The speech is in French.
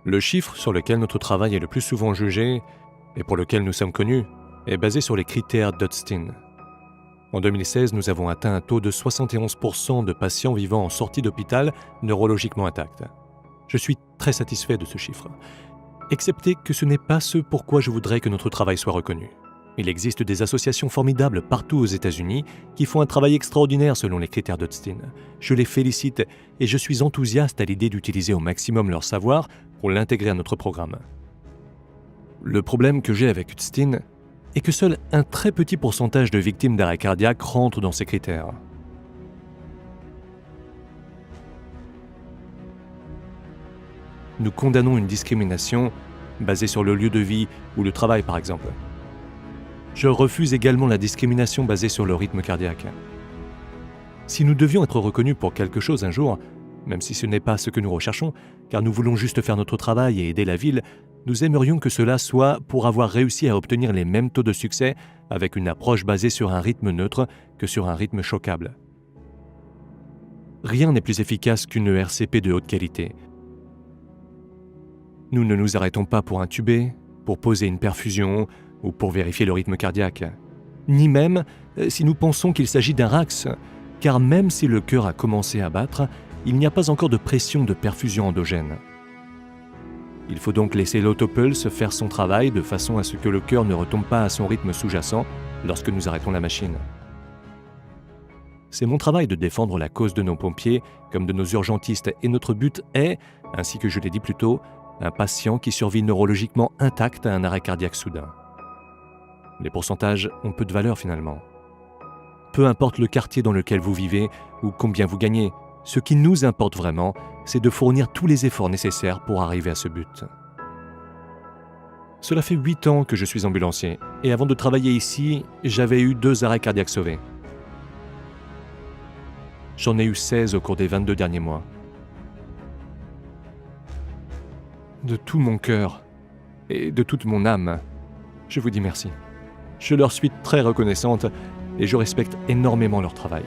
Le chiffre sur lequel notre travail est le plus souvent jugé, et pour lequel nous sommes connus, est basé sur les critères Dodstein. En 2016, nous avons atteint un taux de 71% de patients vivant en sortie d'hôpital neurologiquement intacts. Je suis très satisfait de ce chiffre, excepté que ce n'est pas ce pourquoi je voudrais que notre travail soit reconnu. Il existe des associations formidables partout aux États-Unis qui font un travail extraordinaire selon les critères Dodstein. Je les félicite et je suis enthousiaste à l'idée d'utiliser au maximum leur savoir pour l'intégrer à notre programme. Le problème que j'ai avec Dodstein est que seul un très petit pourcentage de victimes d'arrêt cardiaque rentrent dans ces critères. Nous condamnons une discrimination basée sur le lieu de vie ou le travail par exemple. Je refuse également la discrimination basée sur le rythme cardiaque. Si nous devions être reconnus pour quelque chose un jour, même si ce n'est pas ce que nous recherchons, car nous voulons juste faire notre travail et aider la ville, nous aimerions que cela soit pour avoir réussi à obtenir les mêmes taux de succès avec une approche basée sur un rythme neutre que sur un rythme choquable. Rien n'est plus efficace qu'une RCP de haute qualité. Nous ne nous arrêtons pas pour intuber, pour poser une perfusion ou pour vérifier le rythme cardiaque. Ni même si nous pensons qu'il s'agit d'un RAX, car même si le cœur a commencé à battre, il n'y a pas encore de pression de perfusion endogène. Il faut donc laisser l'autopulse faire son travail de façon à ce que le cœur ne retombe pas à son rythme sous-jacent lorsque nous arrêtons la machine. C'est mon travail de défendre la cause de nos pompiers comme de nos urgentistes et notre but est, ainsi que je l'ai dit plus tôt, un patient qui survit neurologiquement intact à un arrêt cardiaque soudain. Les pourcentages ont peu de valeur finalement. Peu importe le quartier dans lequel vous vivez ou combien vous gagnez, ce qui nous importe vraiment, c'est de fournir tous les efforts nécessaires pour arriver à ce but. Cela fait 8 ans que je suis ambulancier et avant de travailler ici, j'avais eu 2 arrêts cardiaques sauvés. J'en ai eu 16 au cours des 22 derniers mois. De tout mon cœur et de toute mon âme, je vous dis merci. Je leur suis très reconnaissante et je respecte énormément leur travail.